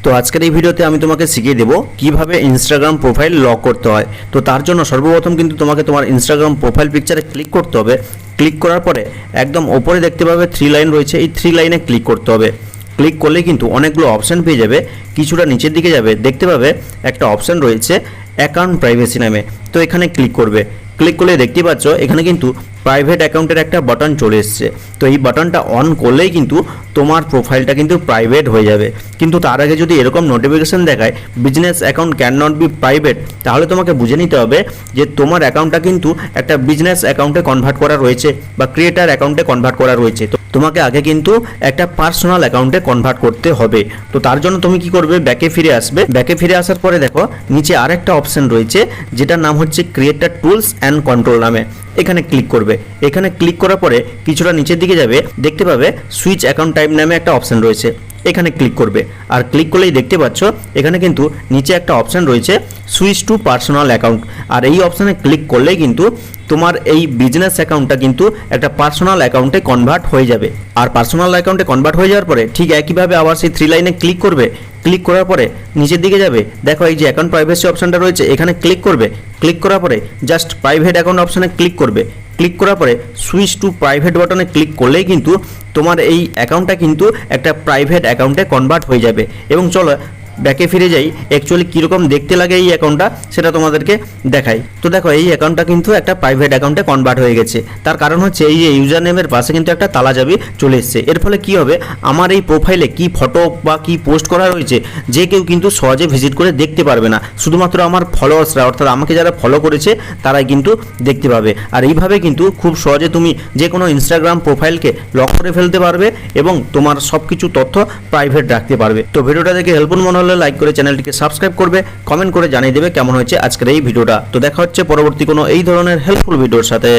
তো আজকের এই ভিডিওতে আমি তোমাকে শিখিয়ে দেব কিভাবে ইনস্টাগ্রাম প্রোফাইল লক করতে হয়। তো তার জন্য সর্বপ্রথম কিন্তু তোমাকে তোমার ইনস্টাগ্রাম প্রোফাইল পিকচারে ক্লিক করতে হবে। ক্লিক করার পরে একদম ওপরে দেখতে পাবে 3 লাইন রয়েছে, এই 3 লাইনে ক্লিক করতে হবে। ক্লিক করলে কিন্তু অনেকগুলো অপশান পেয়ে যাবে। কিছুটা নিচের দিকে যাবে, দেখতে পাবে একটা অপশান রয়েছে অ্যাকাউন্ট প্রাইভেসি নামে। তো এখানে ক্লিক করবে। ক্লিক করলে দেখতে পাচ্ছ এখানে কিন্তু প্রাইভেট অ্যাকাউন্টের একটা বাটন চলে এসছে। তো এই বাটনটা অন করলেই কিন্তু তোমার প্রোফাইলটা কিন্তু প্রাইভেট হয়ে যাবে। কিন্তু তার আগে যদি এরকম নোটিফিকেশন দেখায় business account can not be private, তাহলে তোমাকে বুঝে নিতে হবে যে তোমার অ্যাকাউন্টটা কিন্তু একটা বিজনেস অ্যাকাউন্টে কনভার্ট করা রয়েছে বা ক্রিয়েটার অ্যাকাউন্টে কনভার্ট করা রয়েছে। তো তোমাকে আগে কিন্তু একটা পার্সোনাল অ্যাকাউন্টে কনভার্ট করতে হবে। তো তার জন্য তুমি কি করবে, ব্যাকে ফিরে আসবে। ব্যাকে ফিরে আসার পরে দেখো নিচে আরেকটা অপশন রয়েছে যেটার নাম হচ্ছে ক্রিয়েটার টুলস অ্যান্ড কন্ট্রোল নামে। এখানে ক্লিক করবে। এখানে ক্লিক করার পরে কিছুটা নিচের দিকে যাবে, দেখতে পাবে সুইচ অ্যাকাউন্ট টাইপ নামে একটা অপশন রয়েছে। এখানে ক্লিক করবে। আর ক্লিক করলেই দেখতে পাচ্ছ এখানে কিন্তু নিচে একটা অপশন রয়েছে সুইচ টু পার্সোনাল অ্যাকাউন্ট। আর এই অপশানে ক্লিক করলেই কিন্তু তোমার এই বিজনেস অ্যাকাউন্টটা কিন্তু একটা পার্সোনাল অ্যাকাউন্টে কনভার্ট হয়ে যাবে। আর পার্সোনাল অ্যাকাউন্টে কনভার্ট হয়ে যাওয়ার পরে ঠিক একইভাবে আবার সেই 3 লাইনে ক্লিক করবে। ক্লিক করার পরে নিচের দিকে যাবে, দেখো এই যে অ্যাকাউন্ট প্রাইভেসি অপশানটা রয়েছে, এখানে ক্লিক করবে। ক্লিক করার পরে জাস্ট প্রাইভেট অ্যাকাউন্ট অপশানে ক্লিক করবে। ক্লিক করার পরে সুইচ টু প্রাইভেট বাটনে ক্লিক করলেই কিন্তু তোমার এই অ্যাকাউন্টটা কিন্তু একটা প্রাইভেট অ্যাকাউন্টে কনভার্ট হয়ে যাবে। এবং চলো ব্যাকে ফিরে যাই, অ্যাকচুয়ালি কীরকম দেখতে লাগে এই অ্যাকাউন্টটা সেটা তোমাদেরকে দেখাই। তো দেখো এই অ্যাকাউন্টটা কিন্তু একটা প্রাইভেট অ্যাকাউন্টে কনভার্ট হয়ে গেছে। তার কারণ হচ্ছে এই যে ইউজার নেমের পাশে কিন্তু একটা তালা চাবি চলে এসছে। এর ফলে কি হবে, আমার এই প্রোফাইলে কি ফটো বা কি পোস্ট করা রয়েছে যে কেউ কিন্তু সহজে ভিজিট করে দেখতে পারবে না। শুধুমাত্র আমার ফলোয়ার্সরা, অর্থাৎ আমাকে যারা ফলো করেছে তারাই কিন্তু দেখতে পাবে। আর এইভাবে কিন্তু খুব সহজে তুমি যে কোনো ইনস্টাগ্রাম প্রোফাইলকে লক করে ফেলতে পারবে এবং তোমার সব কিছু তথ্য প্রাইভেট রাখতে পারবে। তো ভিডিওটা দেখে হেল্পফুল মনে হলে লাইক করে চ্যানেলটিকে সাবস্ক্রাইব করবে, কমেন্ট করে জানিয়ে দেবে কেমন হয়েছে আজকের এই ভিডিওটা। তো দেখা হচ্ছে পরবর্তী কোনো এই ধরনের হেল্পফুল ভিডিওর সাথে।